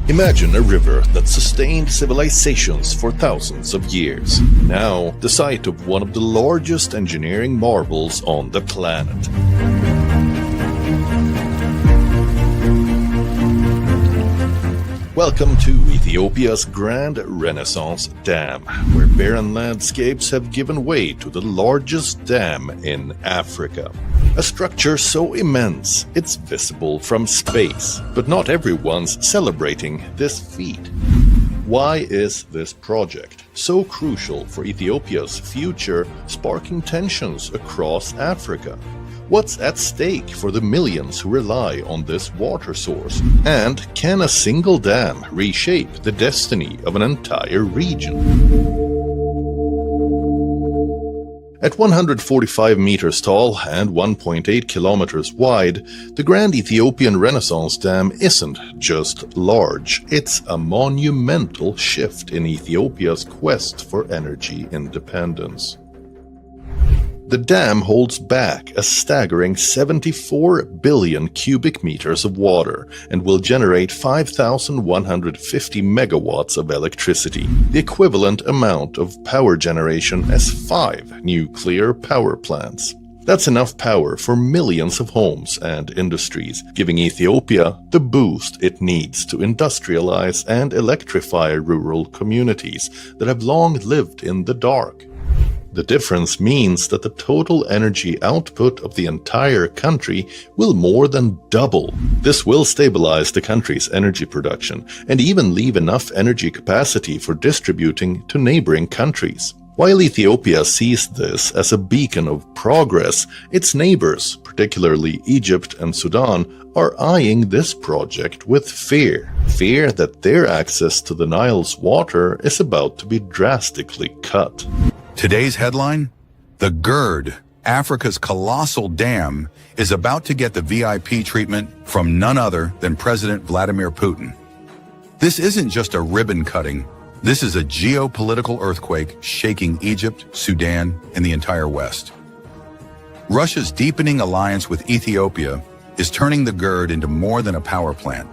Imagine a river that sustained civilizations for thousands of years. Now, the site of one of the largest engineering marvels on the planet. Welcome to Ethiopia's Grand Renaissance Dam, where barren landscapes have given way to the largest dam in Africa. A structure so immense it's visible from space, but not everyone's celebrating this feat. Why is this project so crucial for Ethiopia's future, sparking tensions across Africa? What's at stake for the millions who rely on this water source? And can a single dam reshape the destiny of an entire region? At 145 meters tall and 1.8 kilometers wide, the Grand Ethiopian Renaissance Dam isn't just large, it's a monumental shift in Ethiopia's quest for energy independence. The dam holds back a staggering 74 billion cubic meters of water and will generate 5,150 megawatts of electricity, the equivalent amount of power generation as 5 nuclear power plants. That's enough power for millions of homes and industries, giving Ethiopia the boost it needs to industrialize and electrify rural communities that have long lived in the dark. The difference means that the total energy output of the entire country will more than double. This will stabilize the country's energy production and even leave enough energy capacity for distributing to neighboring countries. While Ethiopia sees this as a beacon of progress, its neighbors, particularly Egypt and Sudan, are eyeing this project with fear. Fear that their access to the Nile's water is about to be drastically cut. Today's headline: the GERD, Africa's colossal dam, is about to get the VIP treatment from none other than President Vladimir Putin. This isn't just a ribbon cutting. This is a geopolitical earthquake shaking Egypt, Sudan, and the entire West. Russia's deepening alliance with Ethiopia is turning the GERD into more than a power plant.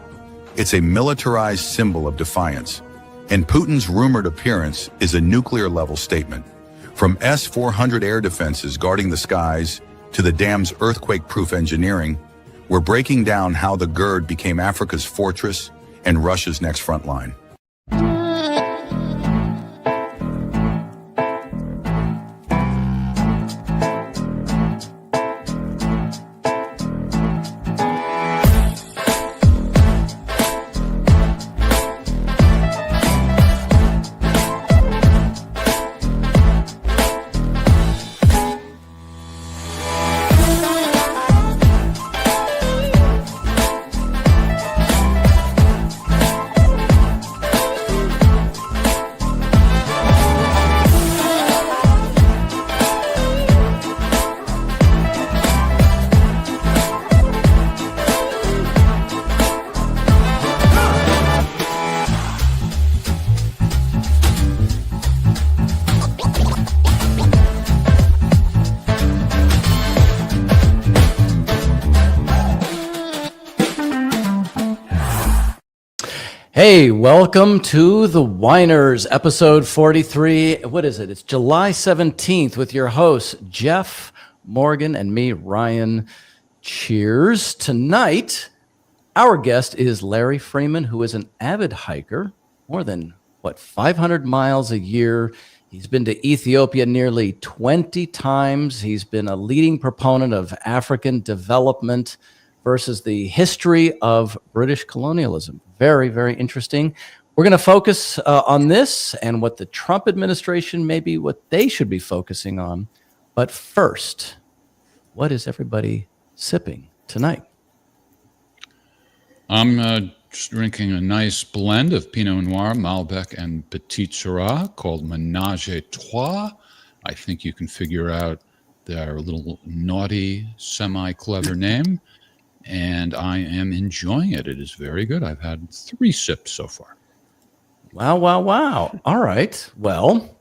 It's a militarized symbol of defiance, and Putin's rumored appearance is a nuclear-level statement. From S-400 air defenses guarding the skies to the dam's earthquake-proof engineering, we're breaking down how the GERD became Africa's fortress and Russia's next front line. Hey, welcome to The Whiners, episode 43. What is it? It's July 17th with your hosts, Jeff, Morgan, and me, Ryan. Cheers. Tonight, our guest is Larry Freeman, who is an avid hiker, more than, 500 miles a year. He's been to Ethiopia nearly 20 times. He's been a leading proponent of African development versus the history of British colonialism. Very, very interesting. We're going to focus on this and what the Trump administration maybe what they should be focusing on. But first, what is everybody sipping tonight? I'm just drinking a nice blend of Pinot Noir, Malbec, and Petit Syrah called Ménage à Trois. I think you can figure out their little naughty, semi-clever name. And I am enjoying it. It is very good. I've had 3 sips so far. Wow, wow, wow. All right. Well,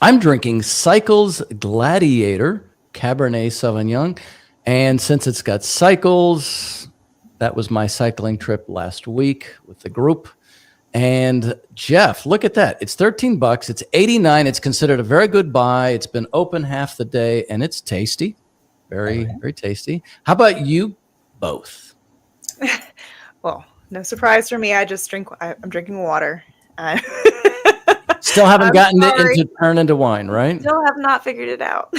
I'm drinking Cycles Gladiator Cabernet Sauvignon. And since it's got cycles, That was my cycling trip last week with the group. And Jeff, look at that. It's $13. It's 89. It's considered a very good buy. It's been open half the day and it's tasty. Very, very tasty. How about you both? Well, no surprise for me. I'm drinking water. Still haven't I'm gotten sorry. it into turn into wine, right? Still have not figured it out.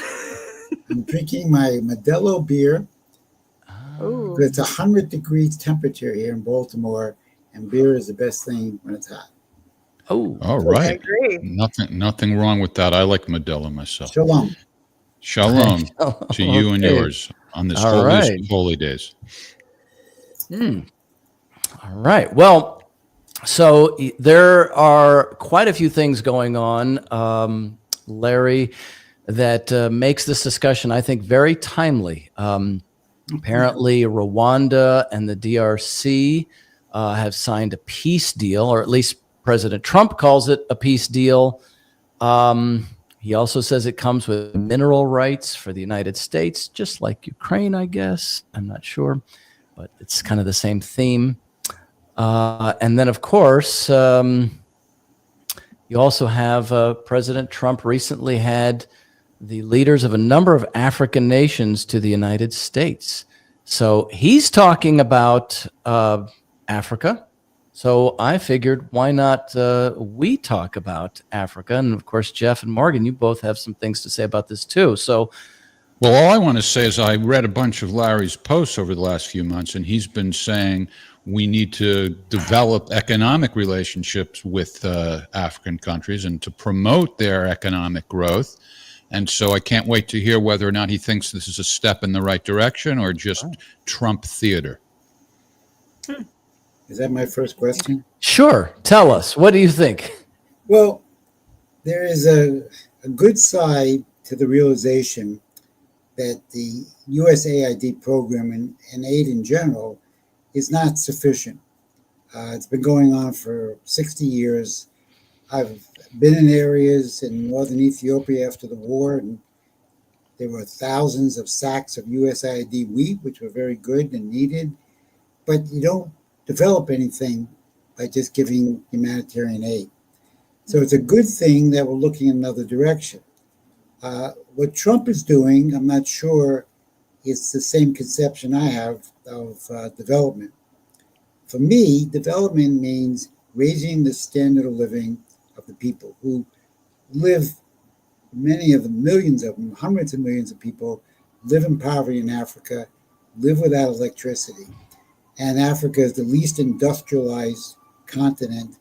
I'm drinking my Modelo beer. Ooh. It's 100 degrees temperature here in Baltimore, and beer is the best thing when it's hot. Oh, All I right. agree. Nothing wrong with that. I like Modelo myself. Shalom. Shalom to you and Okay. yours on this All holiest right. of holy days. All right. Well, so there are quite a few things going on, Larry, that makes this discussion, I think, very timely. Apparently, Rwanda and the DRC have signed a peace deal, or at least President Trump calls it a peace deal. He also says it comes with mineral rights for the United States, just like Ukraine, I guess. I'm not sure, but it's kind of the same theme. And then, of course, you also have President Trump recently had the leaders of a number of African nations to the United States. So he's talking about Africa. So I figured, why not we talk about Africa? And of course, Jeff and Morgan, you both have some things to say about this too. So, Well, all I want to say is I read a bunch of Larry's posts over the last few months, and he's been saying we need to develop economic relationships with African countries and to promote their economic growth. And so I can't wait to hear whether or not he thinks this is a step in the right direction or just Trump theater. Is that my first question? sure, tell us, what do you think? Well, there is a good side to the realization that the USAID program and aid in general is not sufficient. It's been going on for 60 years. I've been in areas in northern Ethiopia after the war, and there were thousands of sacks of USAID wheat, which were very good and needed. But you don't develop anything by just giving humanitarian aid. So it's a good thing that we're looking in another direction. What Trump is doing, I'm not sure it's the same conception I have of development. For me, development means raising the standard of living of the people who live, many of them, millions of them, hundreds of millions of people live in poverty in Africa, live without electricity. And Africa is the least industrialized continent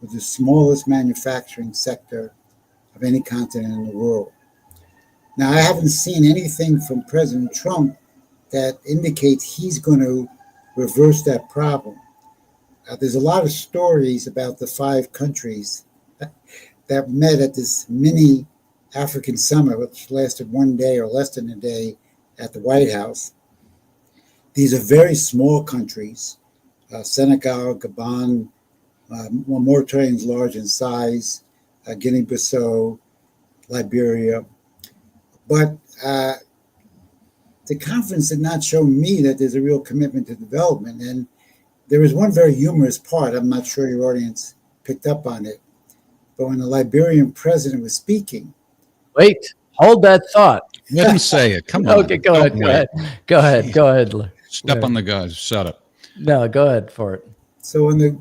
with the smallest manufacturing sector of any continent in the world. Now, I haven't seen anything from President Trump that indicates he's going to reverse that problem. There's a lot of stories about the 5 countries that met at this mini African summit, which lasted one day or less than a day at the White House. These are very small countries, Senegal, Gabon, Mauritania's large in size, Guinea-Bissau, Liberia. But the conference did not show me that there's a real commitment to development. And there was one very humorous part. I'm not sure your audience picked up on it. But when the Liberian president was speaking. Wait, hold that thought. Let him say it. Come on. Okay, go ahead. Go ahead. Step on the guy's setup. No, go ahead for it. So when the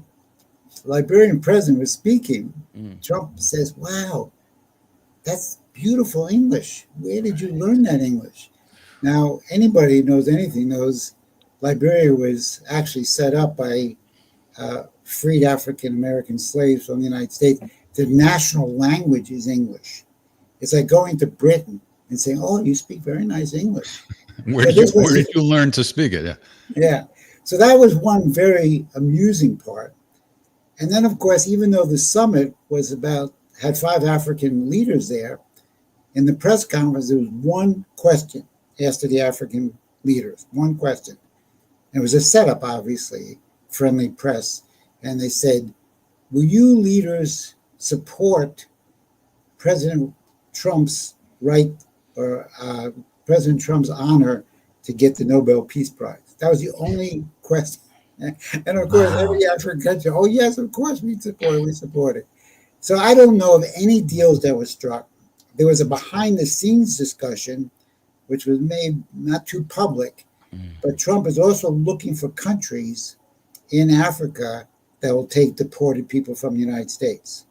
Liberian president was speaking, Trump says, wow, that's beautiful English. Where did you learn that English? Now, anybody who knows anything knows Liberia was actually set up by freed African-American slaves from the United States. The national language is English. It's like going to Britain and saying, oh, you speak very nice English. Where did you learn to speak it? Yeah. Yeah. So that was one very amusing part. And then, of course, even though the summit had 5 African leaders there, in the press conference, there was one question asked to the African leaders, one question. And it was a setup, obviously, friendly press. And they said, will you leaders support President Trump's right or President Trump's honor to get the Nobel Peace Prize? That was the only question. And of course, every African country, oh yes, of course we support it. So I don't know of any deals that were struck. There was a behind the scenes discussion, which was made not too public, but Trump is also looking for countries in Africa that will take deported people from the United States.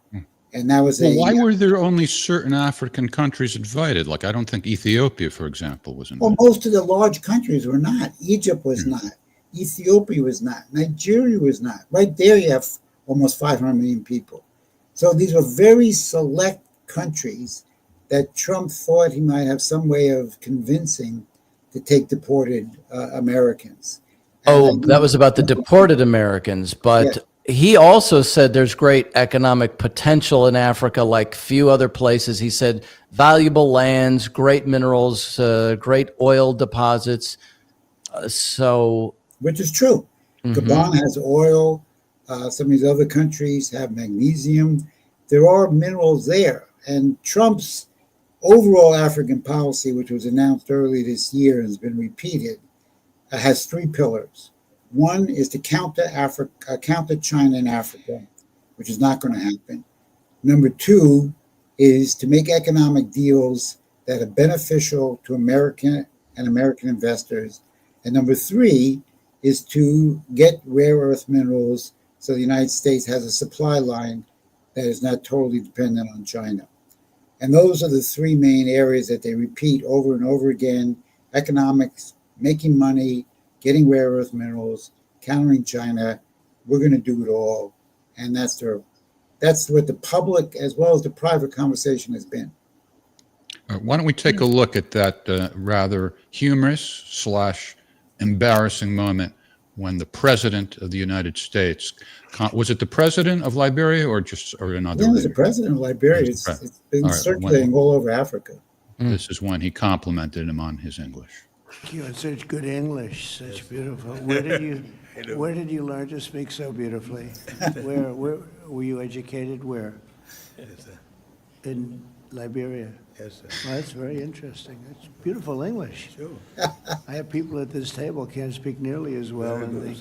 And that was why were there only certain African countries invited? Like, I don't think Ethiopia, for example, was invited. Well, most of the large countries were not. Egypt was not. Ethiopia was not. Nigeria was not. Right there, you have almost 500 million people. So these were very select countries that Trump thought he might have some way of convincing to take deported Americans. That was about the deported Americans, but he also said there's great economic potential in Africa, like few other places. He said valuable lands, great minerals, great oil deposits. Which is true. Gabon has oil. Some of these other countries have magnesium. There are minerals there. And Trump's overall African policy, which was announced early this year and has been repeated, has three pillars. One is to counter China in Africa, which is not going to happen. Number two is to make economic deals that are beneficial to American investors. And number three is to get rare earth minerals so the United States has a supply line that is not totally dependent on China. And those are the three main areas that they repeat over and over again: economics, making money, getting rare earth minerals, countering China. We're going to do it all. And that's what the public as well as the private conversation has been. Why don't we take a look at that rather humorous / embarrassing moment when the president of the United States, was it the president of Liberia or another? Yeah, it was the president of Liberia. It's been circulating all over Africa. This is when he complimented him on his English. You had such good English, such beautiful. Where did you learn to speak so beautifully? Where were you educated? Where? In Liberia. Yes, sir. Well, that's very interesting. That's beautiful English. Sure. I have people at this table can't speak nearly as well. That's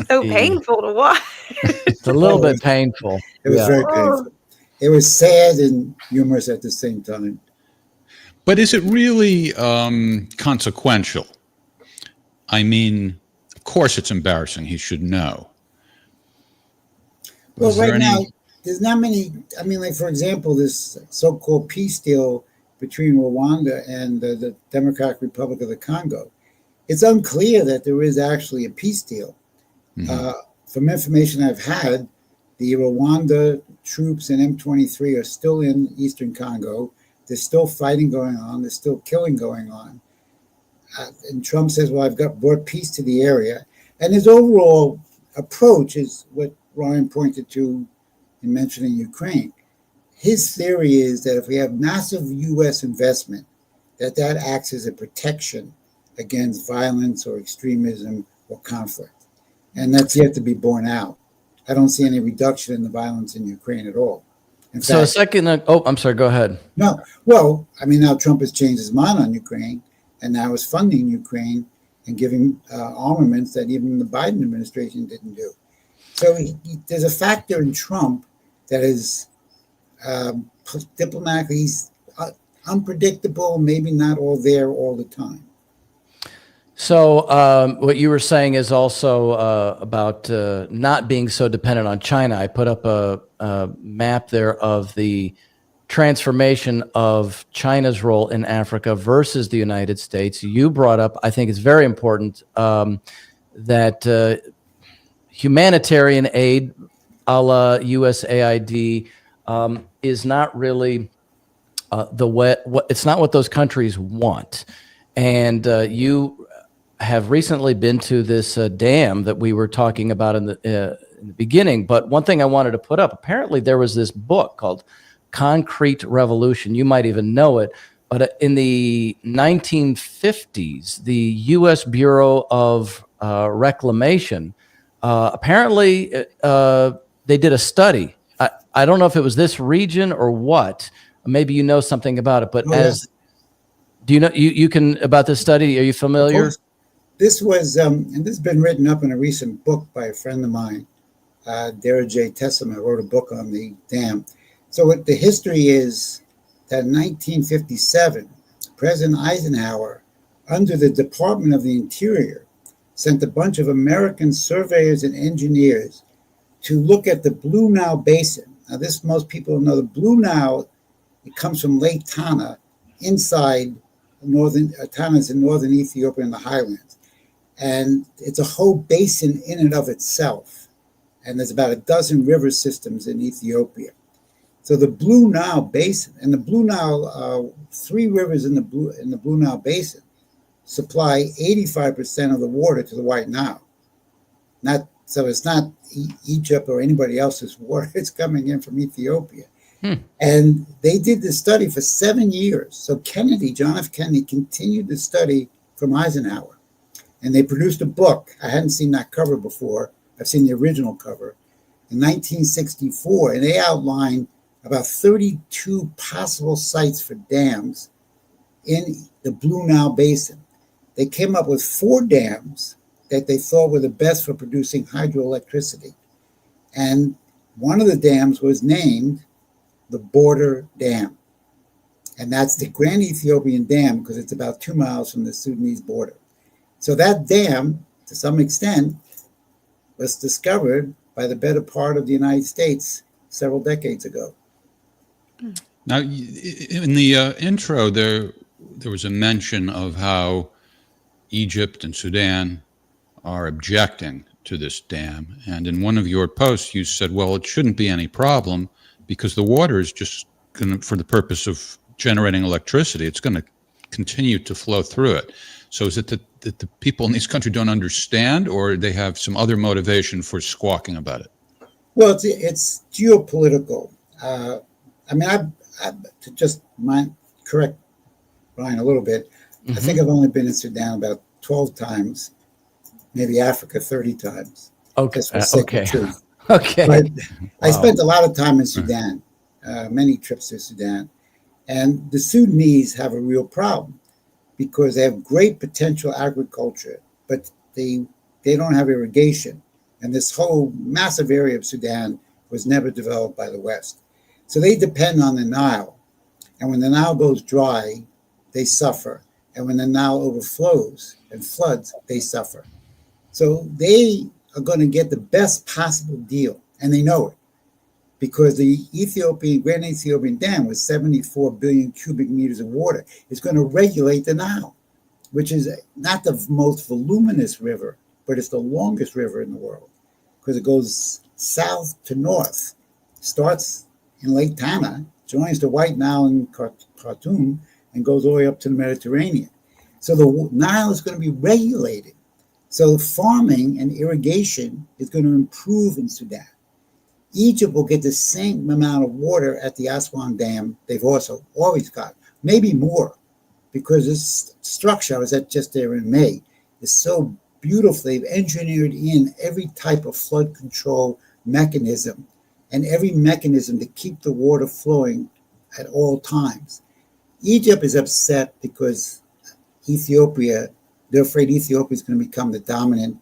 so painful to watch. It's a little bit painful. It was very painful. It was sad and humorous at the same time. But is it really consequential? I mean, of course it's embarrassing. He should know. Well, right now, there's not many. I mean, like, for example, this so-called peace deal between Rwanda and the Democratic Republic of the Congo. It's unclear that there is actually a peace deal. From information I've had, the Rwanda troops and M23 are still in Eastern Congo. There's still fighting going on. There's still killing going on. And Trump says, well, I've brought peace to the area. And his overall approach is what Ryan pointed to in mentioning Ukraine. His theory is that if we have massive U.S. investment, that acts as a protection against violence or extremism or conflict. And that's yet to be borne out. I don't see any reduction in the violence in Ukraine at all. In So fact, a second, I'm sorry, go ahead. no, well, I mean, now Trump has changed his mind on Ukraine and now is funding Ukraine and giving armaments that even the Biden administration didn't do. So there's a factor in Trump that is diplomatically he's unpredictable, maybe not all there all the time. So what you were saying is also about not being so dependent on China. I put up a map there of the transformation of China's role in Africa versus the United States. You brought up, I think it's very important, that humanitarian aid a la USAID is not really it's not what those countries want. And you have recently been to this dam that we were talking about in the beginning. But one thing I wanted to put up, apparently there was this book called Concrete Revolution. You might even know it. But in the 1950s, the U.S. Bureau of Reclamation, apparently they did a study. I don't know if it was this region or what. Maybe you know something about it. But do you know you can about this study? Are you familiar? this was, and this has been written up in a recent book by a friend of mine, Dara J. Tessema, wrote a book on the dam. So what the history is that in 1957, President Eisenhower, under the Department of the Interior, sent a bunch of American surveyors and engineers to look at the Blue Nile Basin. Now, this most people know. The Blue Nile, it comes from Lake Tana, inside Tana's in northern Ethiopia in the highlands. And it's a whole basin in and of itself. And there's about a dozen river systems in Ethiopia. So the Blue Nile Basin, and the Blue Nile, 3 rivers in the Blue Nile Basin supply 85% of the water to the White Nile. So it's not Egypt or anybody else's water. It's coming in from Ethiopia. And they did this study for 7 years. So John F. Kennedy continued the study from Eisenhower. And they produced a book. I hadn't seen that cover before. I've seen the original cover in 1964. And they outlined about 32 possible sites for dams in the Blue Nile Basin. They came up with 4 dams that they thought were the best for producing hydroelectricity. And one of the dams was named the Border Dam. And that's the Grand Ethiopian Dam because it's about 2 miles from the Sudanese border. So that dam, to some extent, was discovered by the better part of the United States several decades ago. Now, in the intro, there was a mention of how Egypt and Sudan are objecting to this dam. And in one of your posts, you said, well, it shouldn't be any problem because the water is just going to, for the purpose of generating electricity, it's going to continue to flow through it. So is it that the people in this country don't understand, or they have some other motivation for squawking about it? Well, it's geopolitical. I mean, to just correct Brian a little bit, I think I've only been in Sudan about 12 times, maybe Africa 30 times. Okay. Okay. Okay. But I spent a lot of time in Sudan, many trips to Sudan. And the Sudanese have a real problem because they have great potential agriculture, but they don't have irrigation. And this whole massive area of Sudan was never developed by the West. So they depend on the Nile. And when the Nile goes dry, they suffer. And when the Nile overflows and floods, they suffer. So they are going to get the best possible deal. And they know it because the Grand Ethiopian Dam with 74 billion cubic meters of water is going to regulate the Nile, which is not the most voluminous river, but it's the longest river in the world because it goes south to north, starts in Lake Tana, joins the White Nile in Khartoum, and goes all the way up to the Mediterranean. So the Nile is going to be regulated. So farming and irrigation is going to improve in Sudan. Egypt will get the same amount of water at the Aswan Dam they've also always got, maybe more, because this structure, I was just there in May, is so beautiful. They've engineered in every type of flood control mechanism and every mechanism to keep the water flowing at all times. Egypt is upset because they're afraid Ethiopia is going to become the dominant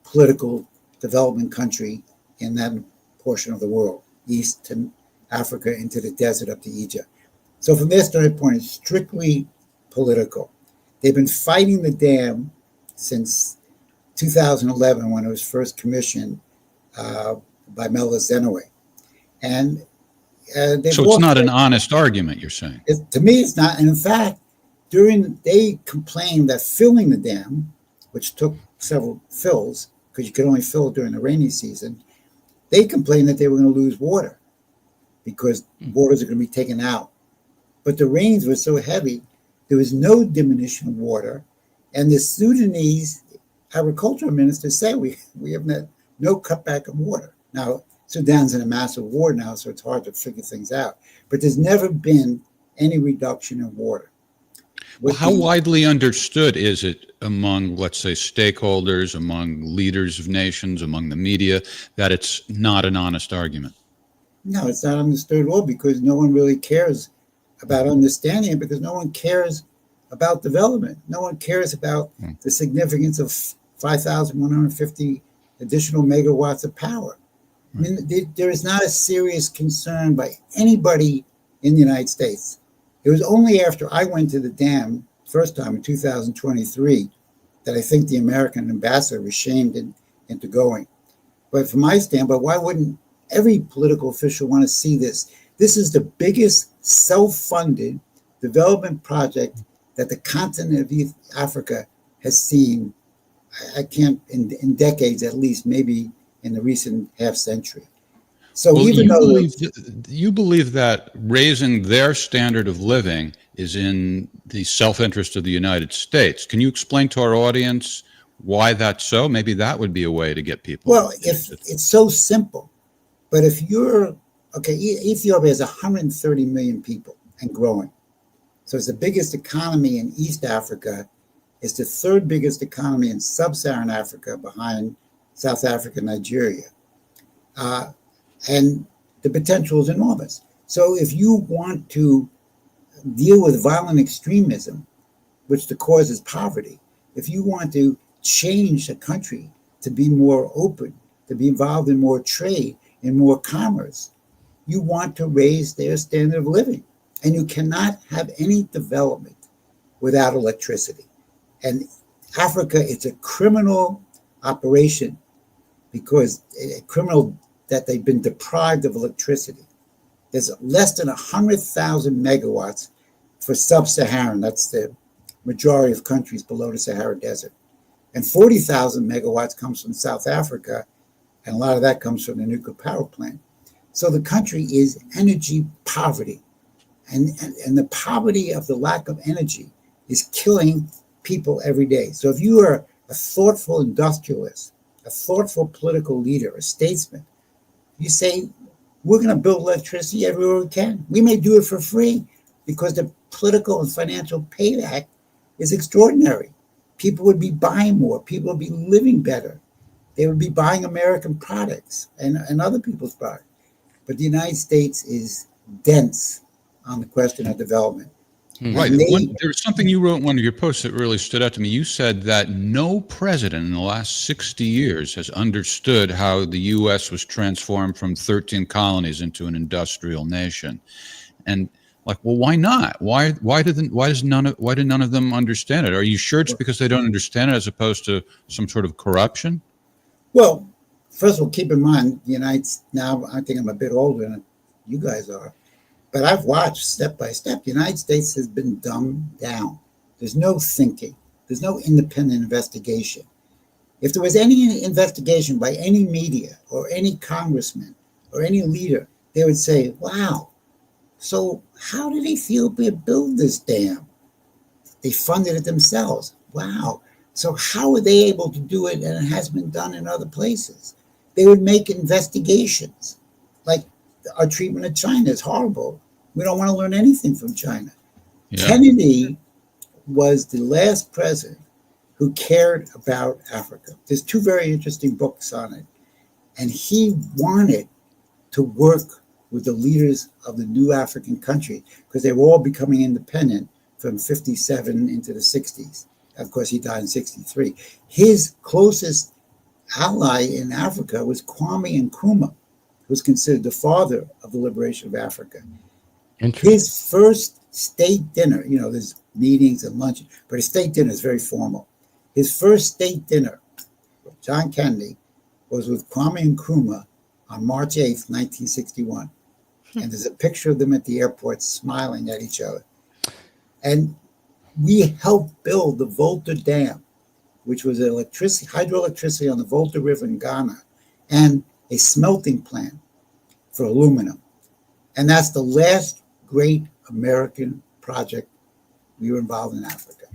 political development country in that portion of the world, east to Africa into the desert up to Egypt. So from their standpoint, it's strictly political. They've been fighting the dam since 2011 when it was first commissioned by Meles Zenawi. And so it's not an honest argument, you're saying? To me, it's not. And in fact, they complained that filling the dam, which took several fills, because you could only fill it during the rainy season, they complained that they were going to lose water because waters are going to be taken out. But the rains were so heavy, there was no diminution of water. And the Sudanese agricultural minister said we have no cutback of water. Now, Sudan's in a massive war now, so it's hard to figure things out. But there's never been any reduction in water. Well, how widely understood is it among, let's say, stakeholders, among leaders of nations, among the media, that it's not an honest argument? No, it's not understood at all because no one really cares about understanding it because no one cares about development. No one cares about the significance of 5,150 additional megawatts of power. I mean, there is not a serious concern by anybody in the United States. It was only after I went to the dam first time in 2023 that I think the American ambassador was shamed into going. But from my standpoint, why wouldn't every political official want to see this? This is the biggest self-funded development project that the continent of Africa has seen, I can't, in decades at least, maybe in the recent half century. So well, even though you believe that raising their standard of living is in the self-interest of the United States. Can you explain to our audience why that's so? Maybe that would be a way to get people. Well, if it's so simple, but if you're, okay, Ethiopia has 130 million people and growing. So it's the biggest economy in East Africa. It's the third biggest economy in sub-Saharan Africa behind South Africa, Nigeria. And the potential is enormous. So if you want to deal with violent extremism, which the cause is poverty, if you want to change the country to be more open, to be involved in more trade, in more commerce, you want to raise their standard of living. And you cannot have any development without electricity. And Africa, it's a criminal operation because a criminal that they've been deprived of electricity. There's less than 100,000 megawatts for sub-Saharan, that's the majority of countries below the Sahara Desert. And 40,000 megawatts comes from South Africa, and a lot of that comes from the nuclear power plant. So the country is energy poverty. And the poverty of the lack of energy is killing people every day. So if you are a thoughtful industrialist, a thoughtful political leader, a statesman, you say, we're going to build electricity everywhere we can. We may do it for free because the political and financial payback is extraordinary. People would be buying more. People would be living better. They would be buying American products and other people's products. But the United States is dense on the question of development. Right. There's something you wrote in one of your posts that really stood out to me. You said that no president in the last 60 years has understood how the U.S. was transformed from 13 colonies into an industrial nation. And like, well, why not? Why did none of them understand it? Are you sure it's because they don't understand it as opposed to some sort of corruption? Well, first of all, keep in mind, now I think I'm a bit older than you guys are. But I've watched step by step. The United States has been dumbed down. There's no thinking. There's no independent investigation. If there was any investigation by any media or any congressman or any leader, they would say, wow, so how did Ethiopia build this dam? They funded it themselves. Wow. So how were they able to do it and it has been done in other places? They would make investigations. Like our treatment of China is horrible. We don't want to learn anything from China. Yeah. Kennedy was the last president who cared about Africa. There's two very interesting books on it. And he wanted to work with the leaders of the new African country because they were all becoming independent from 57 into the 60s. Of course, he died in 63. His closest ally in Africa was Kwame Nkrumah, who was considered the father of the liberation of Africa. His first state dinner, there's meetings and lunches, but his state dinner is very formal. His first state dinner with John Kennedy was with Kwame Nkrumah on March 8th, 1961. And there's a picture of them at the airport smiling at each other. And we helped build the Volta Dam, which was hydroelectricity on the Volta River in Ghana, and a smelting plant for aluminum. And that's the last great American project we were involved in Africa.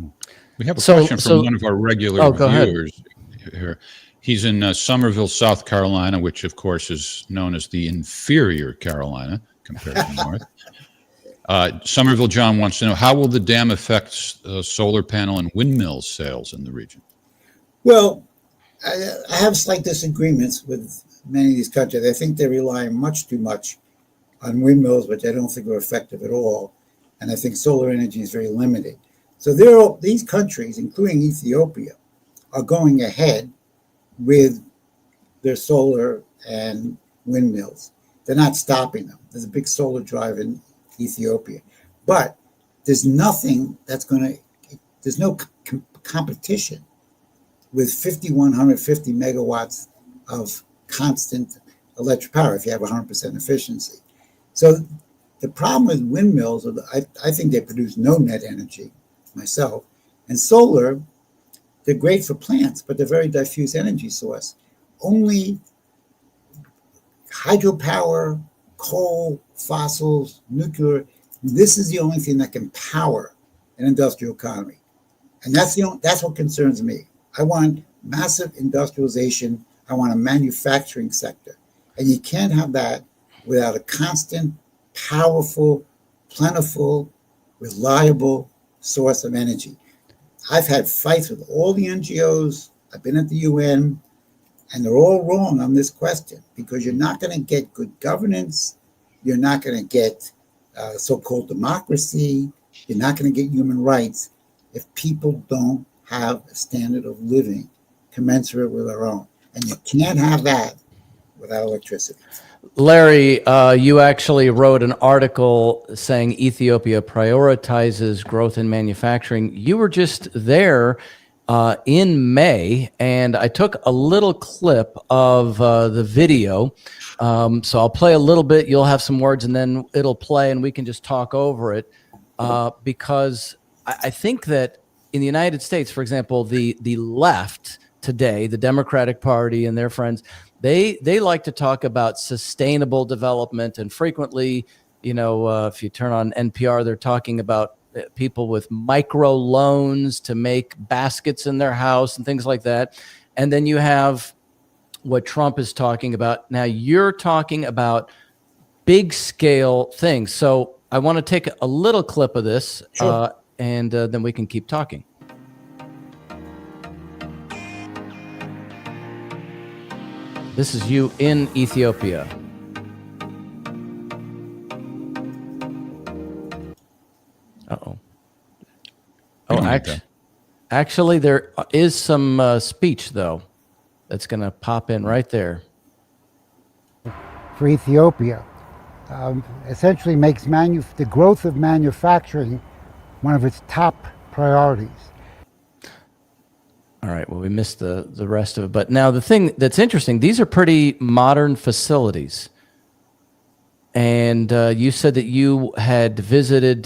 We have a question from one of our regular viewers here. He's in Somerville, South Carolina, which of course is known as the inferior Carolina compared to North. Somerville John wants to know, how will the dam affect solar panel and windmill sales in the region? Well, I have slight disagreements with many of these countries. I think they're relying much too much on windmills, which I don't think are effective at all. And I think solar energy is very limited. So these countries, including Ethiopia, are going ahead with their solar and windmills. They're not stopping them. There's a big solar drive in Ethiopia. But there's nothing there's no competition with 5,150 megawatts of constant electric power if you have 100% efficiency. So the problem with windmills, I think they produce no net energy myself. And solar, they're great for plants, but they're very diffuse energy source. Only hydropower, coal, fossils, nuclear, this is the only thing that can power an industrial economy. And that's what concerns me. I want massive industrialization. I want a manufacturing sector. And you can't have that without a constant, powerful, plentiful, reliable source of energy. I've had fights with all the NGOs. I've been at the UN, and they're all wrong on this question because you're not going to get good governance. You're not going to get so-called democracy. You're not going to get human rights if people don't have a standard of living commensurate with our own. And you can't have that without electricity. Larry, you actually wrote an article saying Ethiopia prioritizes growth in manufacturing. You were just there in May, and I took a little clip of the video. So I'll play a little bit. You'll have some words, and then it'll play, and we can just talk over it. Because I think that in the United States, for example, the left today, the Democratic Party and their friends, they like to talk about sustainable development, and frequently, if you turn on NPR, they're talking about people with micro loans to make baskets in their house and things like that. And then you have what Trump is talking about. Now you're talking about big scale things. So I want to take a little clip of this, Sure. and then we can keep talking. This is you in Ethiopia. Uh-oh. Actually, there is some speech, though, that's going to pop in right there. For Ethiopia, essentially makes the growth of manufacturing one of its top priorities. All right, well, we missed the rest of it. But now the thing that's interesting, these are pretty modern facilities. And you said that you had visited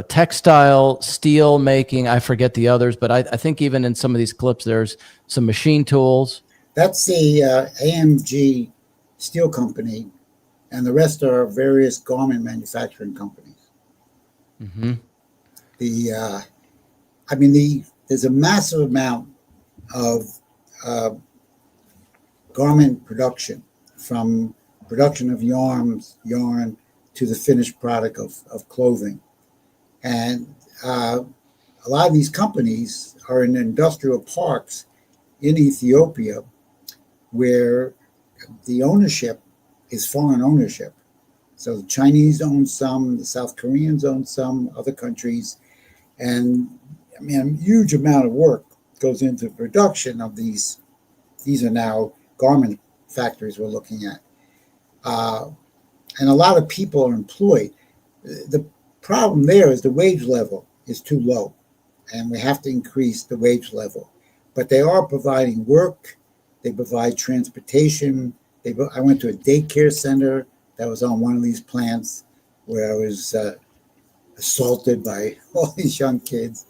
textile, steel making, I forget the others, but I think even in some of these clips, there's some machine tools. That's the AMG Steel Company, and the rest are various garment manufacturing companies. Mm-hmm. There's a massive amount of garment production, from production of yarn to the finished product of clothing. And a lot of these companies are in industrial parks in Ethiopia where the ownership is foreign ownership. So the Chinese own some, the South Koreans own some, other countries. And a huge amount of work goes into production of these. These are now garment factories we're looking at. And a lot of people are employed. The problem there is the wage level is too low, and we have to increase the wage level. But they are providing work. They provide transportation. I went to a daycare center that was on one of these plants where I was assaulted by all these young kids.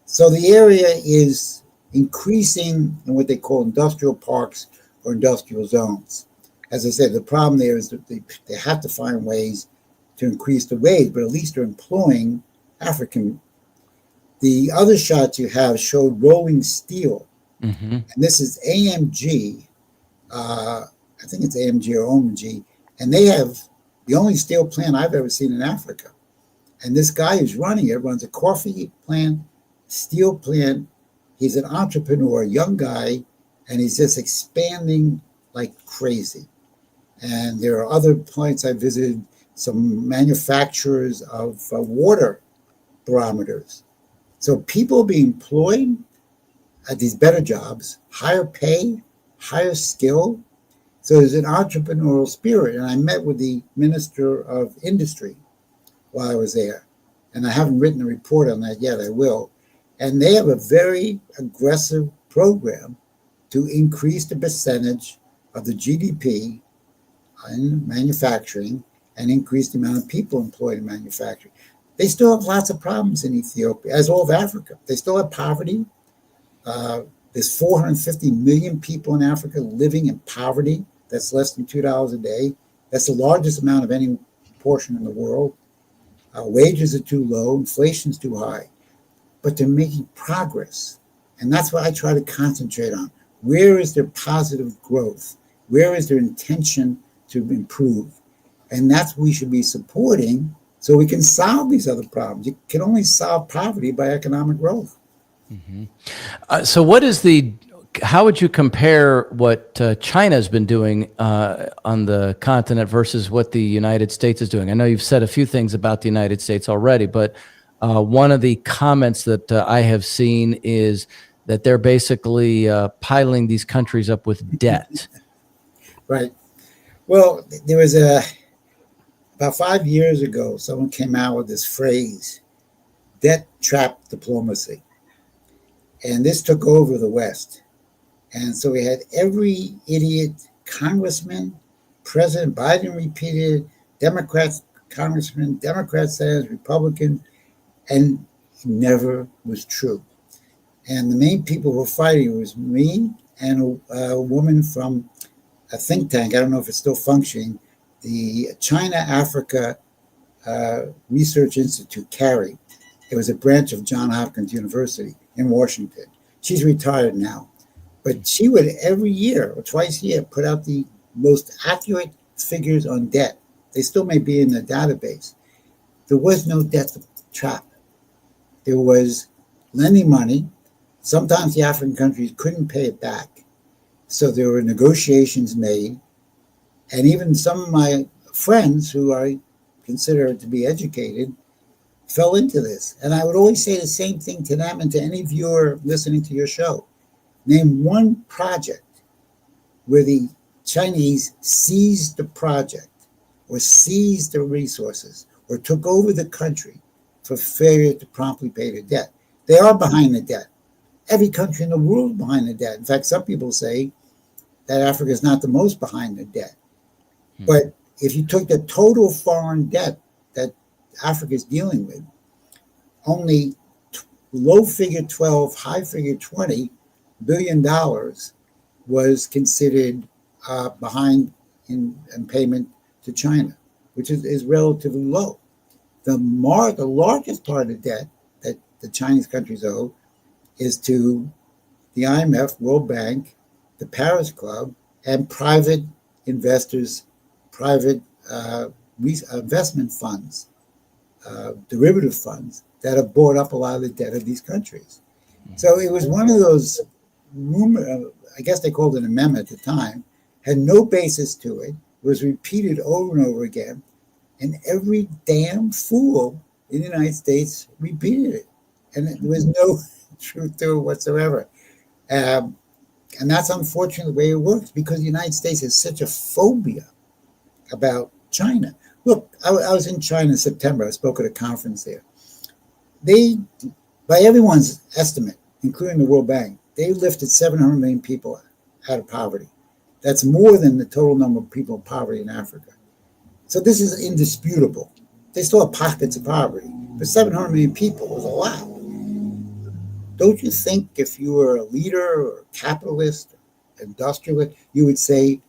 So the area is increasing in what they call industrial parks or industrial zones. As I said, the problem there is that they have to find ways to increase the wage, but at least they're employing African. The other shots you have showed rolling steel. Mm-hmm. And this is AMG. I think it's AMG or OMG. And they have the only steel plant I've ever seen in Africa. And this guy who's running it runs a coffee plant, steel plant. He's an entrepreneur, young guy, and he's just expanding like crazy. And there are other points I visited, some manufacturers of water barometers. So people being employed at these better jobs, higher pay, higher skill. So there's an entrepreneurial spirit. And I met with the Minister of Industry while I was there. And I haven't written a report on that yet, I will. And they have a very aggressive program to increase the percentage of the GDP in manufacturing and increase the amount of people employed in manufacturing. They still have lots of problems in Ethiopia, as all of Africa. They still have poverty. There's 450 million people in Africa living in poverty. That's less than $2 a day. That's the largest amount of any portion in the world. Wages are too low, inflation's too high, but they're making progress. And that's what I try to concentrate on. Where is their positive growth? Where is their intention to improve? And that's what we should be supporting so we can solve these other problems. You can only solve poverty by economic growth. Mm-hmm. So how would you compare what China's been doing on the continent versus what the United States is doing? I know you've said a few things about the United States already, but one of the comments that I have seen is that they're basically piling these countries up with debt. Right. Well, there was about 5 years ago, someone came out with this phrase, debt trap diplomacy. And this took over the West. And so we had every idiot congressman, President Biden repeated, Democrats, congressmen, Democrats, senators, Republicans, and it never was true. And the main people who were fighting was me and a woman from a think tank, I don't know if it's still functioning, the China-Africa Research Institute, CARI. It was a branch of Johns Hopkins University in Washington. She's retired now. But she would every year or twice a year put out the most accurate figures on debt. They still may be in the database. There was no debt trap. There was lending money. Sometimes the African countries couldn't pay it back. So there were negotiations made. And even some of my friends who I consider to be educated fell into this. And I would always say the same thing to them and to any viewer listening to your show. Name one project where the Chinese seized the project or seized the resources or took over the country for failure to promptly pay the debt. They are behind the debt. Every country in the world is behind the debt. In fact, some people say that Africa is not the most behind the debt. But if you took the total foreign debt that Africa is dealing with, only low figure 12, high figure 20 $billion was considered behind in payment to China, which is relatively low. The largest part of the debt that the Chinese countries owe is to the IMF, World Bank, the Paris Club, and private investors, private investment funds, derivative funds that have bought up a lot of the debt of these countries. So it was one of those I guess they called it an amendment at the time, had no basis to it, was repeated over and over again, and every damn fool in the United States repeated it. And there was no truth to it whatsoever. And that's unfortunately the way it works, because the United States has such a phobia about China. Look, I was in China in September. I spoke at a conference there. They, by everyone's estimate, including the World Bank, they lifted 700 million people out of poverty. That's more than the total number of people in poverty in Africa. So this is indisputable. They still have pockets of poverty, but 700 million people was a lot. Don't you think if you were a leader or a capitalist, industrialist, you would say,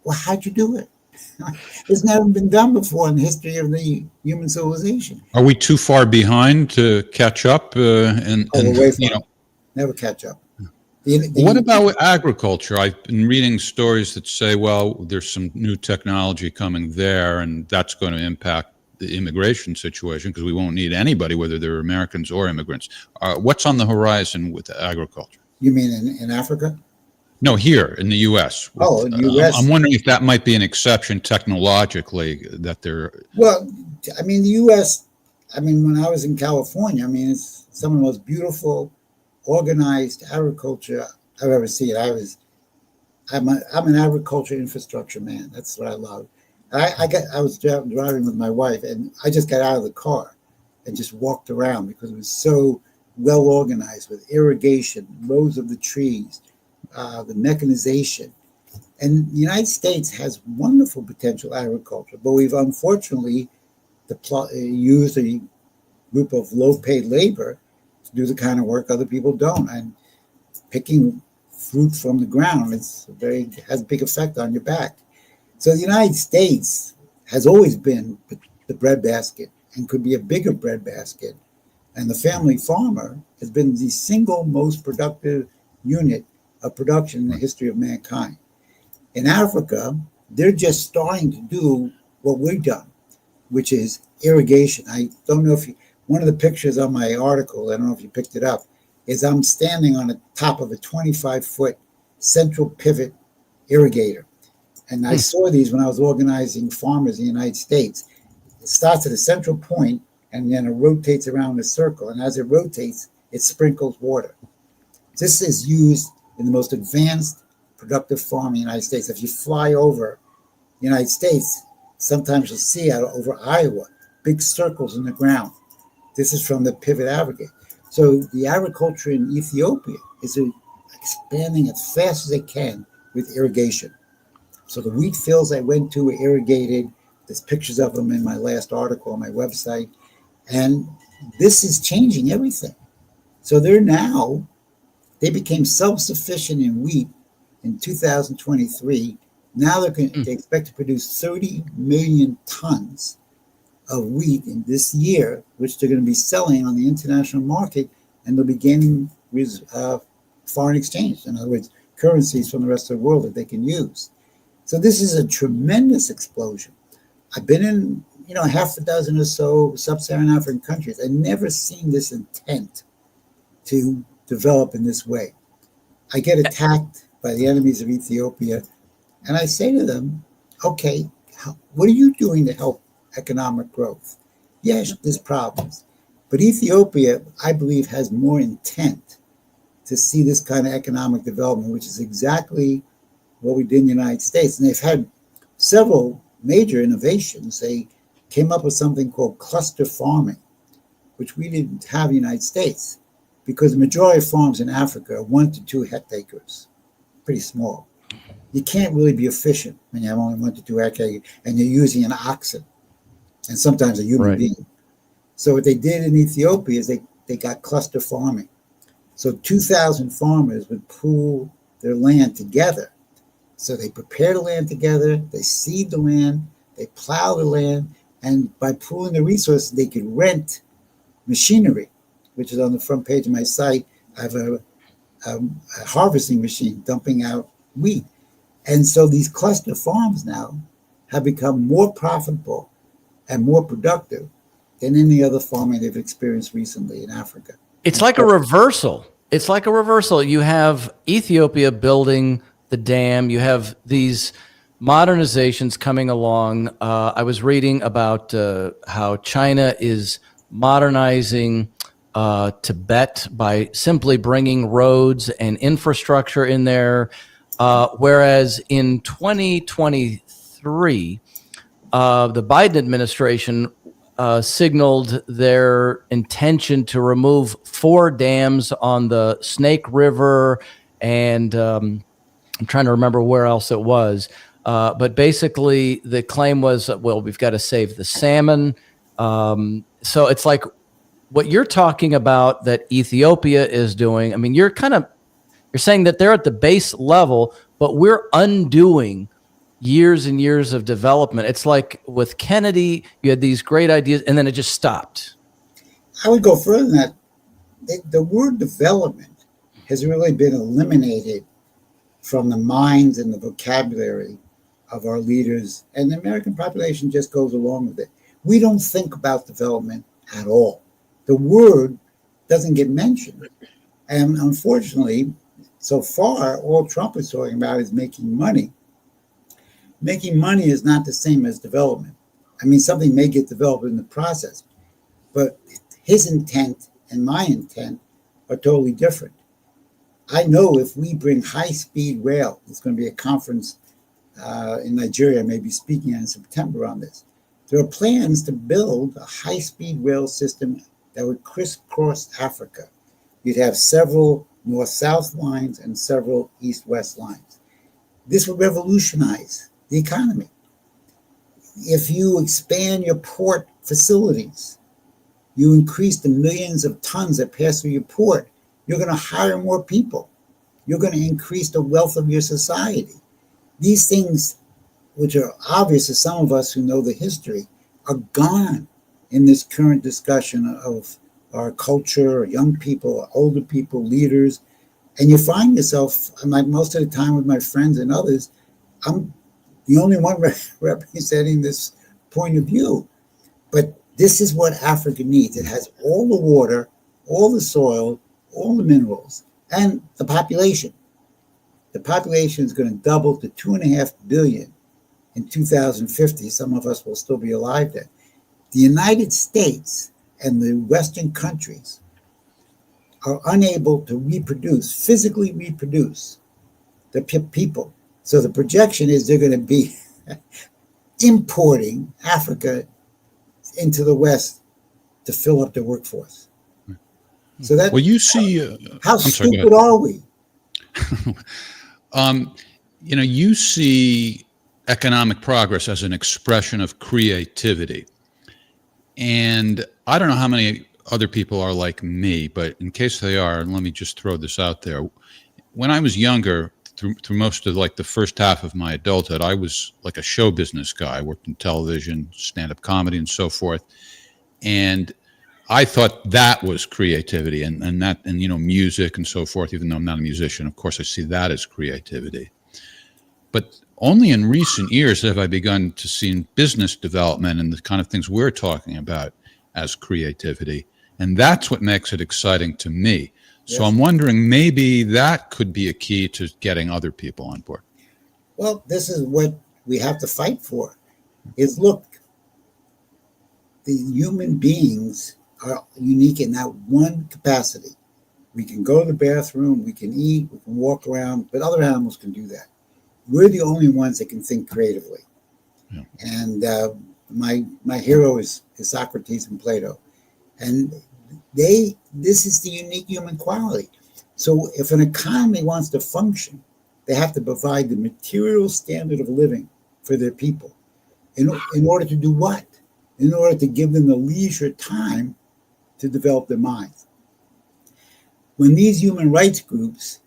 well, how'd you do it? It's never been done before in the history of the human civilization. Are we too far behind to catch up? Never catch up. What about agriculture? I've been reading stories that say, well, there's some new technology coming there, and that's going to impact the immigration situation because we won't need anybody, whether they're Americans or immigrants. What's on the horizon with agriculture? You mean in Africa? No, here in the U.S. In the U.S. I'm wondering if that might be an exception technologically that they're... Well, I mean, the U.S., I mean, when I was in California, I mean, it's some of the most beautiful, organized agriculture I've ever seen. I'm an agriculture infrastructure man. That's what I love. I was driving with my wife, and I just got out of the car and just walked around because it was so well organized with irrigation, rows of the trees, the mechanization. And the United States has wonderful potential agriculture, but we've unfortunately used a group of low-paid labor to do the kind of work other people don't. And picking fruit from the ground has a big effect on your back. So the United States has always been the breadbasket and could be a bigger breadbasket. And the family farmer has been the single most productive unit of production in the history of mankind. In Africa, they're just starting to do what we've done, which is irrigation. I don't know if one of the pictures on my article, I don't know if you picked it up, is I'm standing on the top of a 25-foot central pivot irrigator. And I saw these when I was organizing farmers in the United States. It starts at a central point, and then it rotates around a circle. And as it rotates, it sprinkles water. This is used in the most advanced productive farm in the United States. If you fly over the United States, sometimes you'll see out over Iowa, big circles in the ground. This is from the pivot aggregate. So the agriculture in Ethiopia is expanding as fast as they can with irrigation. So the wheat fields I went to were irrigated. There's pictures of them in my last article on my website. And this is changing everything. So they became self-sufficient in wheat in 2023. Now they expect to produce 30 million tons of wheat in this year, which they're going to be selling on the international market, and they'll be gaining foreign exchange. In other words, currencies from the rest of the world that they can use. So this is a tremendous explosion. I've been in, half a dozen or so sub-Saharan African countries. I've never seen this intent to develop in this way. I get attacked by the enemies of Ethiopia, and I say to them, okay, what are you doing to help economic growth? Yes, there's problems, but Ethiopia, I believe, has more intent to see this kind of economic development, which is exactly what we did in the United States. And they've had several major innovations. They came up with something called cluster farming, which we didn't have in the United States, because the majority of farms in Africa are 1 to 2 hectares, pretty small. You can't really be efficient when you have only 1 to 2 hectares and you're using an oxen and sometimes a human being. So what they did in Ethiopia is they got cluster farming. So 2,000 farmers would pool their land together. So they prepare the land together, they seed the land, they plow the land, and by pooling the resources, they could rent machinery, which is on the front page of my site. I have a harvesting machine dumping out wheat. And so these cluster farms now have become more profitable and more productive than any other farming they've experienced recently in Africa. It's like a reversal. It's like a reversal. You have Ethiopia building the dam. You have these modernizations coming along. I was reading about how China is modernizing Tibet by simply bringing roads and infrastructure in there. Whereas in 2023, the Biden administration signaled their intention to remove 4 dams on the Snake River, and I'm trying to remember where else it was. But basically, the claim was, well, we've got to save the salmon. So it's like what you're talking about that Ethiopia is doing. I mean, you're saying that they're at the base level, but we're undoing years and years of development. It's like with Kennedy, you had these great ideas, and then it just stopped. I would go further than that. The word development has really been eliminated from the minds and the vocabulary of our leaders, and the American population just goes along with it. We don't think about development at all. The word doesn't get mentioned. And unfortunately, so far, all Trump is talking about is making money. Making money is not the same as development. I mean, something may get developed in the process. But his intent and my intent are totally different. I know if we bring high-speed rail, there's going to be a conference in Nigeria, maybe speaking in September on this. There are plans to build a high-speed rail system that would crisscross Africa. You'd have several north-south lines and several east-west lines. This would revolutionize the economy. If you expand your port facilities, you increase the millions of tons that pass through your port, you're going to hire more people. You're going to increase the wealth of your society. These things, which are obvious to some of us who know the history, are gone in this current discussion of our culture, young people, older people, leaders. And you find yourself, like most of the time with my friends and others, I'm the only one representing this point of view. But this is what Africa needs. It has all the water, all the soil, all the minerals, and the population. The population is going to double to 2.5 billion in 2050. Some of us will still be alive then. The United States and the Western countries are unable to reproduce, physically reproduce the people. So the projection is they're going to be importing Africa into the West to fill up the workforce. So that, well, you see, how stupid are we? You see economic progress as an expression of creativity. And I don't know how many other people are like me, but in case they are, let me just throw this out there. When I was younger, through most of like the first half of my adulthood, I was like a show business guy. I worked in television, stand-up comedy, and so forth. And I thought that was creativity and music and so forth, even though I'm not a musician. Of course, I see that as creativity. But only in recent years have I begun to see business development and the kind of things we're talking about as creativity. And that's what makes it exciting to me. So I'm wondering, maybe that could be a key to getting other people on board. Well, this is what we have to fight for, is look, the human beings are unique in that one capacity. We can go to the bathroom, we can eat, we can walk around, but other animals can do that. We're the only ones that can think creatively. Yeah. And my hero is Socrates and Plato. And this is the unique human quality. So if an economy wants to function, they have to provide the material standard of living for their people. In order to do what? In order to give them the leisure time to develop their minds. When these human rights groups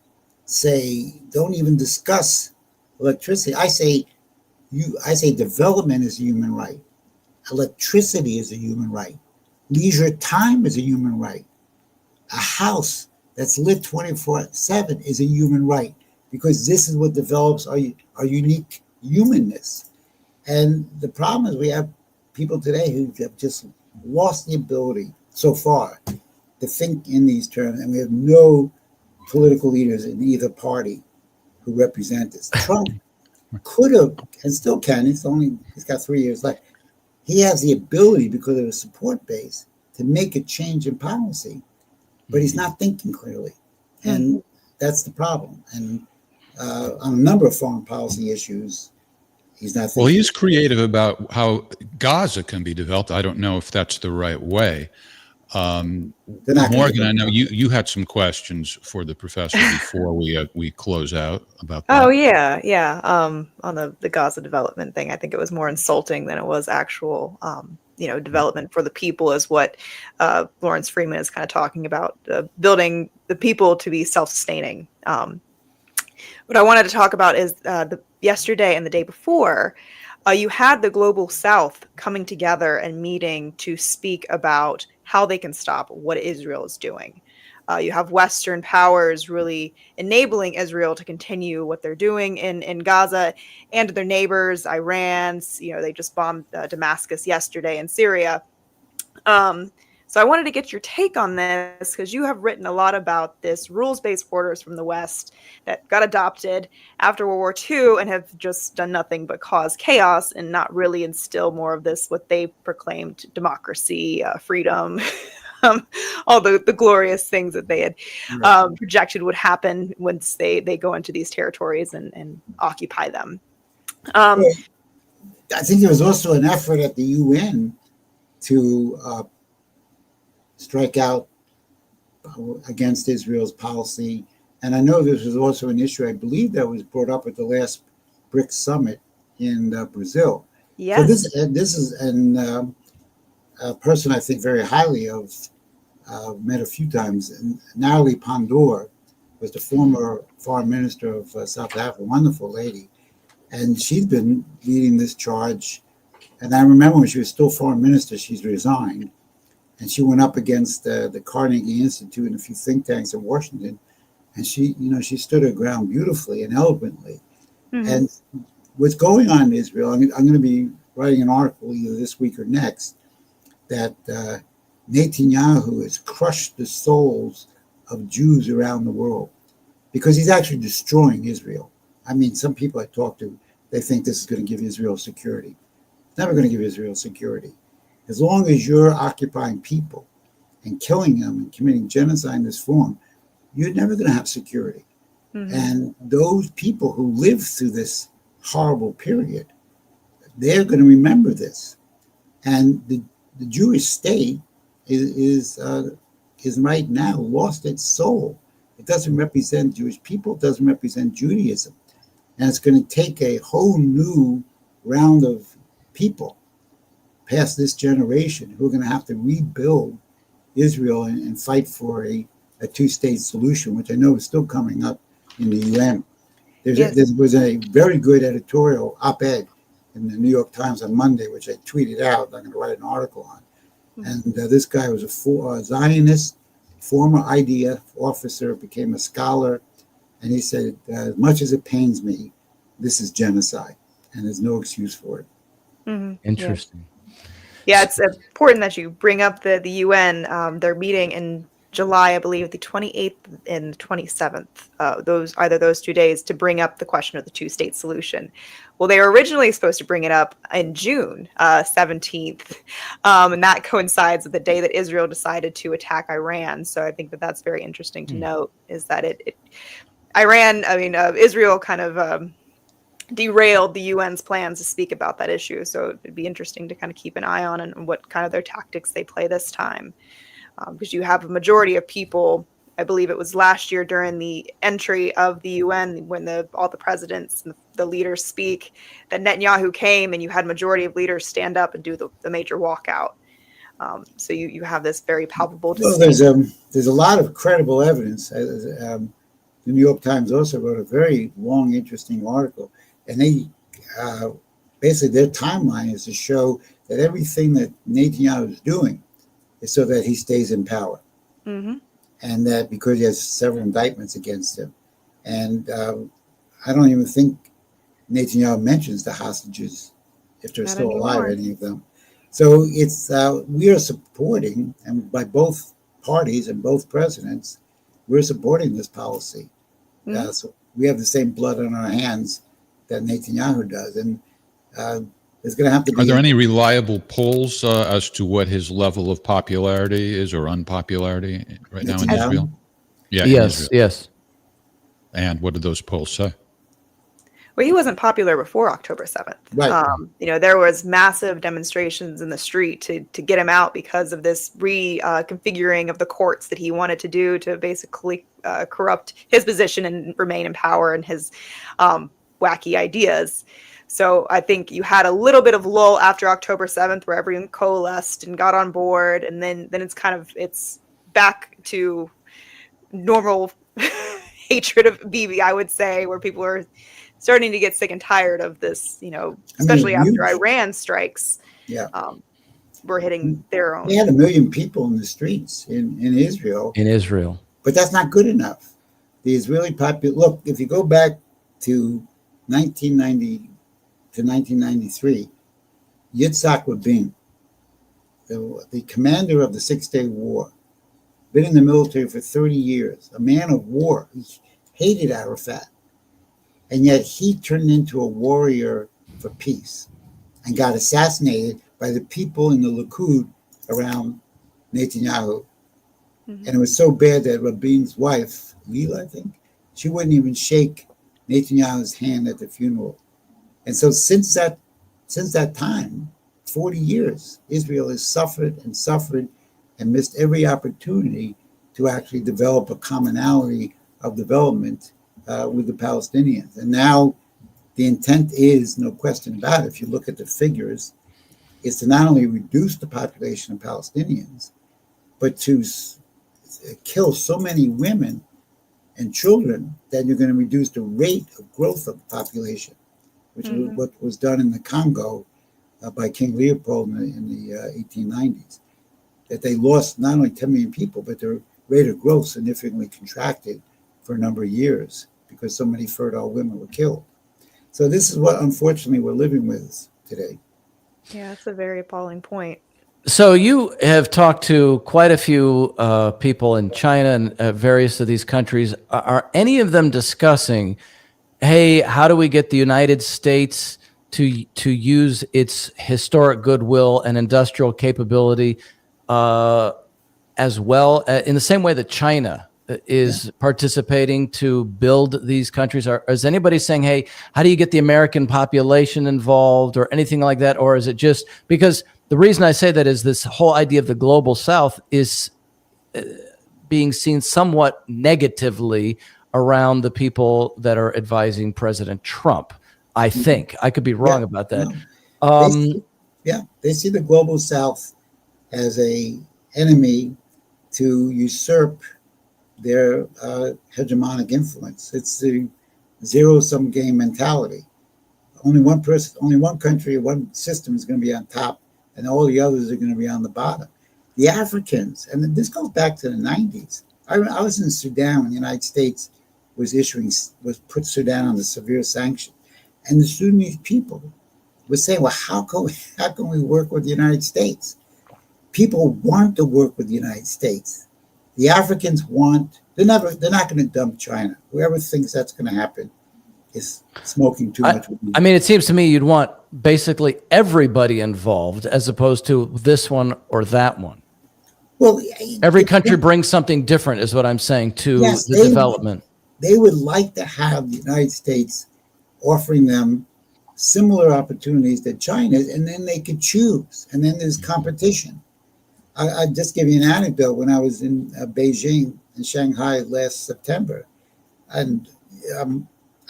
say, don't even discuss electricity, I say development is a human right. Electricity is a human right. Leisure time is a human right. A house that's lit 24/7 is a human right, because this is what develops our unique humanness. And the problem is we have people today who have just lost the ability so far to think in these terms, and we have no political leaders in either party who represent this. Trump could have, and still can, he's got 3 years left. He has the ability, because of his support base, to make a change in policy, but he's not thinking clearly. And that's the problem. And on a number of foreign policy issues, he's not thinking. Well, he's creative about how Gaza can be developed. I don't know if that's the right way. Morgan, I know you had some questions for the professor before we close out about that. Oh yeah. On the Gaza development thing, I think it was more insulting than it was actual, development for the people, is what Lawrence Freeman is kind of talking about, building the people to be self-sustaining. What I wanted to talk about is yesterday and the day before, you had the Global South coming together and meeting to speak about how they can stop what Israel is doing. You have Western powers really enabling Israel to continue what they're doing in Gaza, and their neighbors, Iran. They just bombed Damascus yesterday in Syria. So So I wanted to get your take on this because you have written a lot about this rules-based borders from the West that got adopted after World War II and have just done nothing but cause chaos and not really instill more of this, what they proclaimed democracy, freedom, all the glorious things that they had projected would happen once they go into these territories and occupy them. I think there was also an effort at the UN to strike out against Israel's policy. And I know this was also an issue, I believe, that was brought up at the last BRICS summit in Brazil. Yes. So this is a person I think very highly of, met a few times. And Natalie Pandor was the former foreign minister of South Africa, wonderful lady. And she's been leading this charge. And I remember when she was still foreign minister, she's resigned. And she went up against the Carnegie Institute and a few think tanks in Washington. And she stood her ground beautifully and eloquently. Mm-hmm. And what's going on in Israel, I'm going to be writing an article either this week or next, that Netanyahu has crushed the souls of Jews around the world because he's actually destroying Israel. I mean, some people I talk to, they think this is going to give Israel security. It's never going to give Israel security. As long as you're occupying people and killing them and committing genocide in this form, you're never going to have security. Mm-hmm. And those people who lived through this horrible period, they're going to remember this. And the Jewish state is right now lost its soul. It doesn't represent Jewish people. It doesn't represent Judaism. And it's going to take a whole new round of people past this generation who are going to have to rebuild Israel and fight for a two-state solution, which I know is still coming up in the UN. There was a very good editorial op-ed in the New York Times on Monday, which I tweeted out. I'm going to write an article on. And this guy was a Zionist, former IDF officer, became a scholar, and he said, as much as it pains me, this is genocide, and there's no excuse for it. Mm-hmm. Interesting. Yeah, it's important that you bring up the UN. They're meeting in July, I believe, the 28th and the 27th, those 2 days, to bring up the question of the two-state solution. Well, they were originally supposed to bring it up in June 17th, and that coincides with the day that Israel decided to attack Iran. So I think that's very interesting to note, is that Israel kind of derailed the UN's plans to speak about that issue. So it'd be interesting to kind of keep an eye on and what kind of their tactics they play this time. Because you have a majority of people, I believe it was last year during the entry of the UN, when all the presidents and the leaders speak, that Netanyahu came and you had majority of leaders stand up and do the major walkout. So you have this very palpable distinction. Well, there's a lot of credible evidence. The New York Times also wrote a very long, interesting article. And they basically their timeline is to show that everything that Netanyahu is doing is so that he stays in power. Mm-hmm. And that because he has several indictments against him. And I don't even think Netanyahu mentions the hostages, if they're still alive, any of them. So it's we are supporting, and by both parties and both presidents, we're supporting this policy. Mm-hmm. So we have the same blood on our hands that Netanyahu does. And there's going to have to be... Are there any reliable polls as to what his level of popularity is or unpopularity right now in Israel? Yeah. Yes, Israel. yes. And what did those polls say? Well, he wasn't popular before October 7th. Right. There was massive demonstrations in the street to get him out because of this reconfiguring of the courts that he wanted to do to basically corrupt his position and remain in power and his wacky ideas. So I think you had a little bit of lull after October 7th where everyone coalesced and got on board. And then it's back to normal hatred of Bibi, I would say, where people are starting to get sick and tired of this, especially after Iran strikes. Yeah. We're hitting their own. They had 1 million people in the streets in Israel. In Israel. But that's not good enough. The Israeli population, look, if you go back to 1990 to 1993, Yitzhak Rabin, the commander of the Six-Day War, been in the military for 30 years, a man of war. He hated Arafat. And yet he turned into a warrior for peace and got assassinated by the people in the Likud around Netanyahu. And it was so bad that Rabin's wife, Leila, I think, she wouldn't even shake Netanyahu's hand at the funeral. And so since that time, 40 years, Israel has suffered and missed every opportunity to actually develop a commonality of development with the Palestinians. And now the intent is, no question about it, if you look at the figures, is to not only reduce the population of Palestinians, but to kill so many women and children that you're going to reduce the rate of growth of the population, which is what was done in the Congo by King Leopold in the 1890s. That they lost not only 10 million people, but their rate of growth significantly contracted for a number of years because so many fertile women were killed. So this is what, unfortunately, we're living with today. Yeah, that's a very appalling point. So you have talked to quite a few people in China and various of these countries. Are any of them discussing, hey, how do we get the United States to use its historic goodwill and industrial capability as well, in the same way that China is participating to build these countries? Is anybody saying, hey, how do you get the American population involved or anything like that? Or is it just because the reason I say that is this whole idea of the global South is being seen somewhat negatively around the people that are advising President Trump. I think I could be wrong about that. They see the global South as a enemy to usurp their hegemonic influence. It's the zero-sum game mentality. Only one person, only one country, one system is going to be on top, and all the others are going to be on the bottom. The Africans, and this goes back to the 90s. I was in Sudan when the United States was put Sudan under severe sanctions, and the Sudanese people were saying, "Well, how can we work with the United States?" People want to work with the United States. The Africans they're not going to dump China. Whoever thinks that's going to happen is smoking too much. I mean, it seems to me you'd want basically everybody involved as opposed to this one or that one. Well, every country brings something different is what I'm saying to the development. They would like to have the United States offering them similar opportunities that China, and then they could choose, and then there's competition. I'll just give you an anecdote. When I was in Beijing and Shanghai last September, and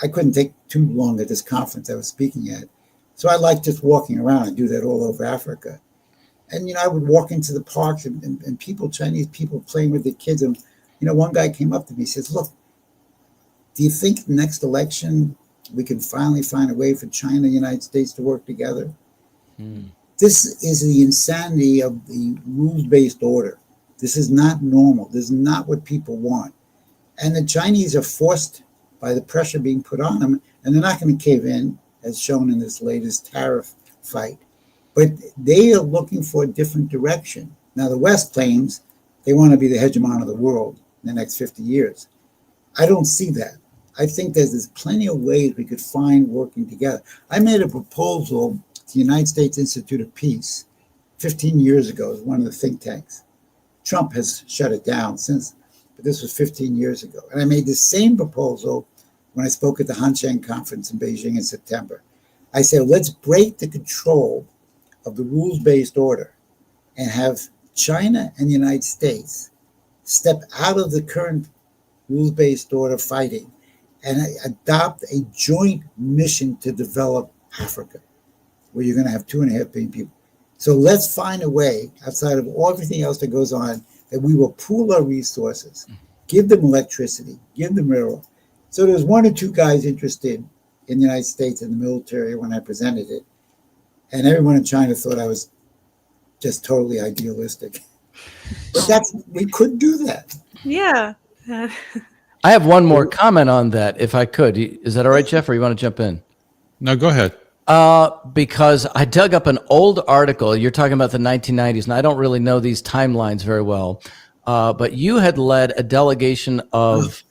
I couldn't take too long at this conference I was speaking at, so I like just walking around. I do that all over Africa. And, I would walk into the parks and people, Chinese people playing with their kids. And, one guy came up to me and says, "Look, do you think the next election we can finally find a way for China and the United States to work together?" This is the insanity of the rules-based order. This is not normal. This is not what people want. And the Chinese are forced by the pressure being put on them, and they're not going to cave in, as shown in this latest tariff fight. But they are looking for a different direction. Now, the West claims they want to be the hegemon of the world in the next 50 years. I don't see that. I think there's plenty of ways we could find working together. I made a proposal to the United States Institute of Peace 15 years ago as one of the think tanks. Trump has shut it down since, but this was 15 years ago. And I made the same proposal when I spoke at the Hansheng conference in Beijing in September. I said, let's break the control of the rules-based order and have China and the United States step out of the current rules-based order fighting and adopt a joint mission to develop Africa, where you're going to have 2.5 billion people. So let's find a way, outside of everything else that goes on, that we will pool our resources, give them electricity, give them railroad. So there was 1 or 2 guys interested in the United States and the military when I presented it. And everyone in China thought I was just totally idealistic. But we could do that. Yeah. I have one more comment on that, if I could. Is that all right, Jeff, or you want to jump in? No, go ahead. Because I dug up an old article. You're talking about the 1990s, and I don't really know these timelines very well. But you had led a delegation of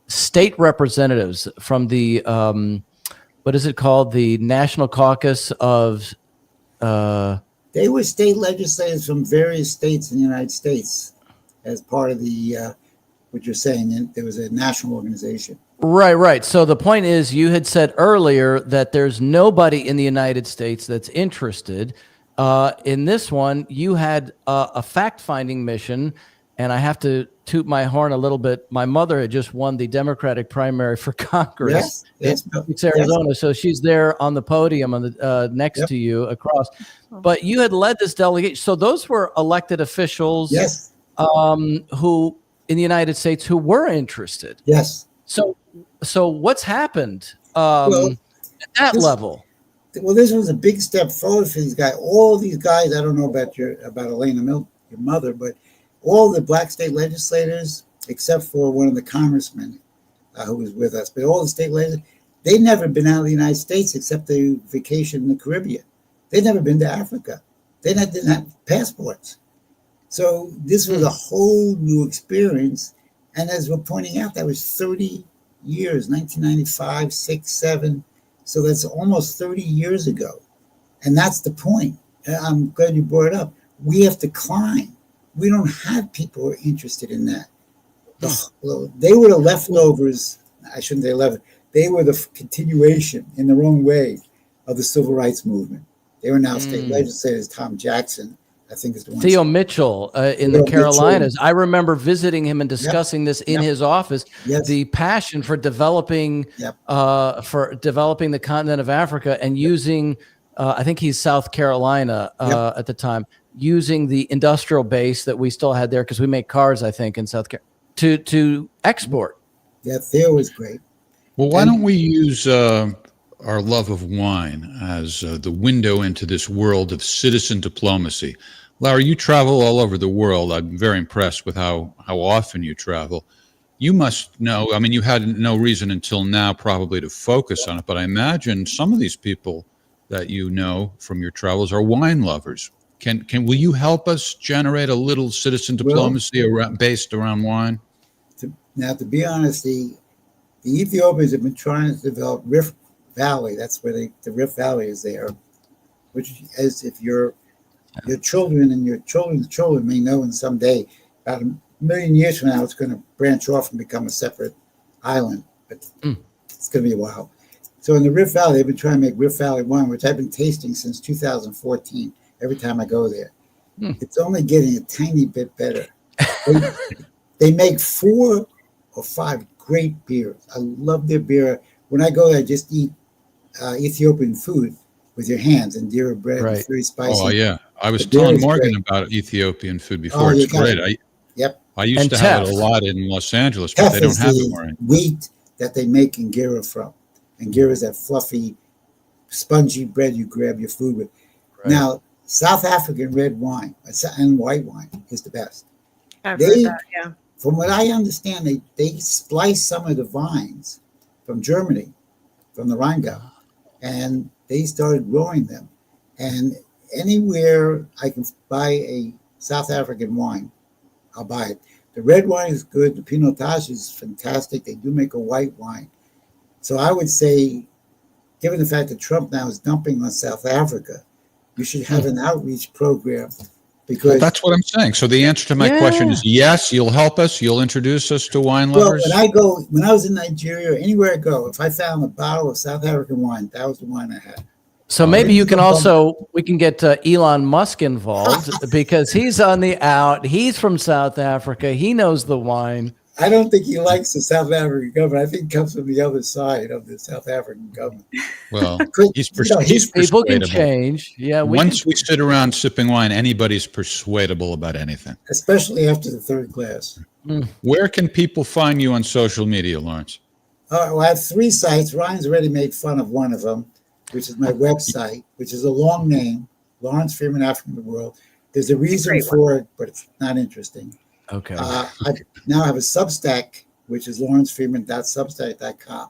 state representatives from the what is it called? The National Caucus of. They were state legislators from various states in the United States as part of the what you're saying. There was a national organization. Right. So the point is, you had said earlier that there's nobody in the United States that's interested. In this one, you had a fact-finding mission, and I have to toot my horn a little bit. My mother had just won the Democratic primary for Congress in Arizona, yes. So she's there on the podium on the next to you across. But you had led this delegation. So those were elected officials, yes, who in the United States who were interested. Yes. So what's happened at that level? Well, this was a big step forward for these guys. All these guys, I don't know about Elena Milk, your mother, but all the black state legislators, except for one of the congressmen who was with us, but all the state legislators, they'd never been out of the United States except they vacationed in the Caribbean. They'd never been to Africa. They didn't have passports. So this was a whole new experience. And as we're pointing out, that was 30 years, 1995, 6, 7. So that's almost 30 years ago. And that's the point. I'm glad you brought it up. We have to climb. We don't have people who are interested in that. They were the leftovers. I shouldn't say leftovers. They were the continuation in their own way of the civil rights movement. They were now state legislators. Tom Jackson, I think, is the one. Theo Mitchell in the Carolinas. I remember visiting him and discussing this in his office. Yes. The passion for developing the continent of Africa and using, I think he's South Carolina at the time, using the industrial base that we still had there because we make cars, I think, in South Carolina to export. Yeah, Theo was great. Well, why don't we use our love of wine as the window into this world of citizen diplomacy? Larry, you travel all over the world. I'm very impressed with how often you travel. You must know, I mean, you had no reason until now probably to focus on it, but I imagine some of these people that you know from your travels are wine lovers. Will you help us generate a little citizen diplomacy based around wine? To be honest, the Ethiopians have been trying to develop Rift Valley. That's where the Rift Valley is there, which, as if your children and your children's children may know, and someday, about 1 million years from now, it's going to branch off and become a separate island. But it's going to be a while. So in the Rift Valley, they've been trying to make Rift Valley wine, which I've been tasting since 2014. Every time I go there, it's only getting a tiny bit better. They make 4 or 5 great beers. I love their beer. When I go there, I just eat Ethiopian food with your hands, and injera bread. It's very spicy. Oh, yeah. I was telling Morgan about Ethiopian food before. It's great. I used to have it a lot in Los Angeles, but they don't have it more. Wheat that they make injera from. Injera is that fluffy, spongy bread you grab your food with. Right. Now, South African red wine and white wine is the best. I've heard that, yeah. From what I understand, they splice some of the vines from Germany, from the Rheingau, and they started growing them. And anywhere I can buy a South African wine, I'll buy it. The red wine is good. The Pinotage is fantastic. They do make a white wine. So I would say, given the fact that Trump now is dumping on South Africa, you should have an outreach program. Because that's what I'm saying. So the answer to my question is yes, you'll help us. You'll introduce us to wine lovers. When I was in Nigeria or anywhere I go, if I found a bottle of South African wine, that was the wine I had. So maybe you can we can get Elon Musk involved because he's on the out. He's from South Africa. He knows the wine. I don't think he likes the South African government. I think he comes from the other side of the South African government. Well, he's persuadable. People can change. Yeah. Once we sit around sipping wine, anybody's persuadable about anything. Especially after the third glass. Where can people find you on social media, Lawrence? I have 3 sites. Ryan's already made fun of one of them, which is my website, which is a long name, Lawrence Freeman, African the World. There's a reason for it, but it's not interesting. Okay. I now have a Substack, which is lawrencefreeman.substack.com.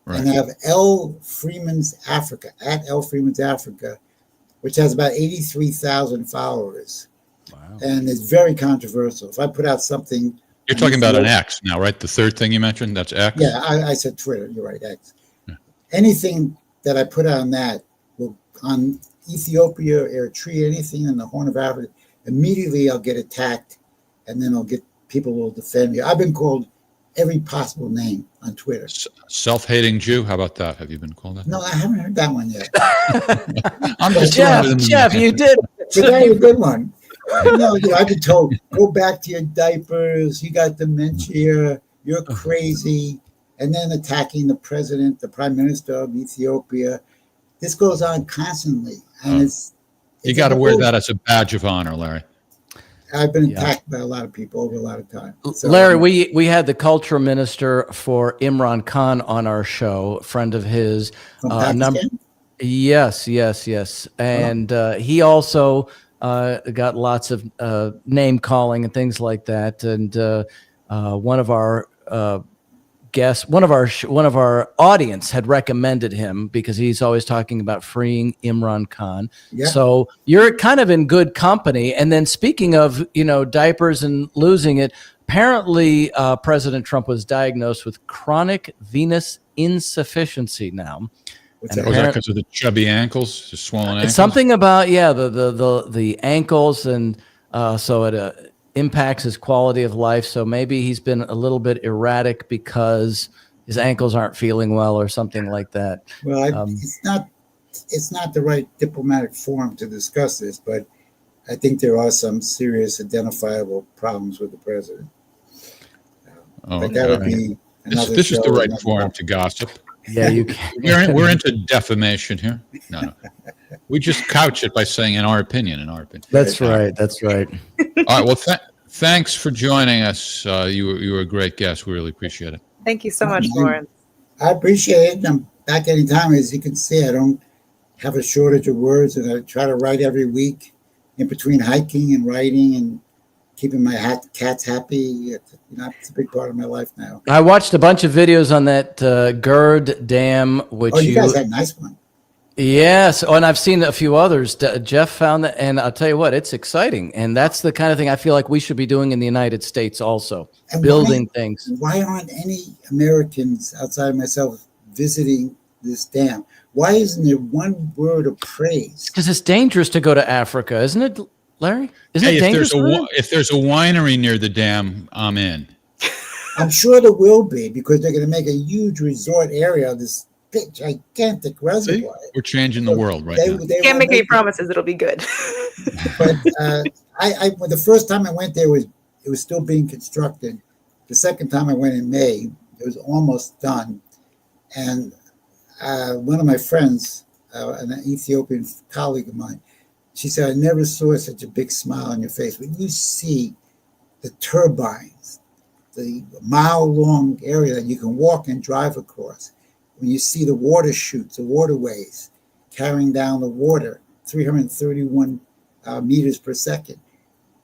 And I have L. Freeman's Africa, at L. Freeman's Africa, which has about 83,000 followers. Wow. And it's very controversial. If I put out something... You're talking about an X now, right? The third thing you mentioned, that's X? Yeah, I said Twitter. You're right, X. Yeah. Anything that I put on that, will on Ethiopia, Eritrea, anything in the Horn of Africa, immediately I'll get attacked, and then people will defend me. I've been called every possible name on Twitter. Self-hating Jew? How about that? Have you been called that? No, I haven't heard that one yet. I'm just Jeff, you did. But that was a good one. I've been told, go back to your diapers, you got dementia, you're crazy, and then attacking the president, the prime minister of Ethiopia. This goes on constantly. And you got to wear that as a badge of honor, Larry. I've been attacked by a lot of people over a lot of time. So, Larry, we had the culture minister for Imran Khan on our show, a friend of his. From Pakistan? Yes. And he also got lots of name calling and things like that. And one of our guests, one of our audience had recommended him because he's always talking about freeing Imran Khan. Yeah. So you're kind of in good company. And then speaking of, diapers and losing it, apparently President Trump was diagnosed with chronic venous insufficiency now. Was that because of the chubby ankles, the swollen ankles? It's something about, the ankles, and so it impacts his quality of life. So maybe he's been a little bit erratic because his ankles aren't feeling well or something like that. Well, it's not the right diplomatic forum to discuss this, but I think there are some serious identifiable problems with the president. But that would be another This is the right forum to gossip. Yeah, you can. We're into defamation here. No. We just couch it by saying in our opinion. That's right. All right. Well, thanks for joining us. You were a great guest. We really appreciate it. Thank you so much, Lawrence. I appreciate it. I'm back anytime. As you can see, I don't have a shortage of words, and I try to write every week in between hiking and writing and keeping my cats happy. It's a big part of my life now. I watched a bunch of videos on that GERD dam, which you guys had a nice one. Yes, and I've seen a few others. Jeff found that, and I'll tell you what, it's exciting, and that's the kind of thing I feel like we should be doing in the United States also, and building things. Why aren't any Americans outside of myself visiting this dam? Why isn't there one word of praise? Because it's dangerous to go to Africa, isn't it, Larry? Isn't it dangerous? If there's a winery near the dam, I'm in. I'm sure there will be, because they're going to make a huge resort area of this big, gigantic reservoir. See? We're changing the world right now. They can't make any promises it'll be good. But the first time I went there, it was still being constructed. The second time I went in May, it was almost done. And one of my friends, an Ethiopian colleague of mine, she said, I never saw such a big smile on your face. When you see the turbines, the mile-long area that you can walk and drive across, when you see the water chutes, the waterways carrying down the water, 331 meters per second,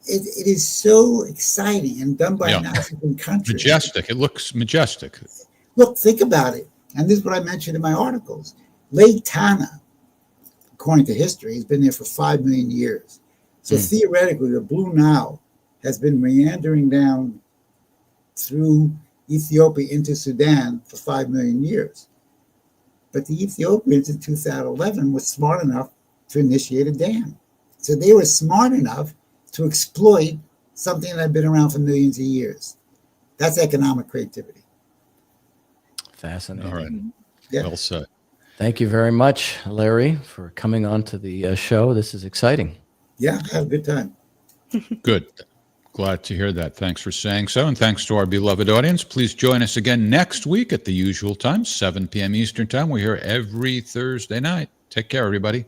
it is so exciting and done by an African country. Majestic. It looks majestic. Look, think about it. And this is what I mentioned in my articles. Lake Tana, according to history, has been there for 5 million years. So theoretically, the Blue Nile has been meandering down through Ethiopia into Sudan for 5 million years. But the Ethiopians in 2011 were smart enough to initiate a dam. So they were smart enough to exploit something that had been around for millions of years. That's economic creativity. Fascinating. All right. Yeah. Well said. Thank you very much, Larry, for coming on to the show. This is exciting. Yeah, I had a good time. Good. Glad to hear that. Thanks for saying so. And thanks to our beloved audience. Please join us again next week at the usual time, 7 p.m. Eastern Time. We're here every Thursday night. Take care, everybody.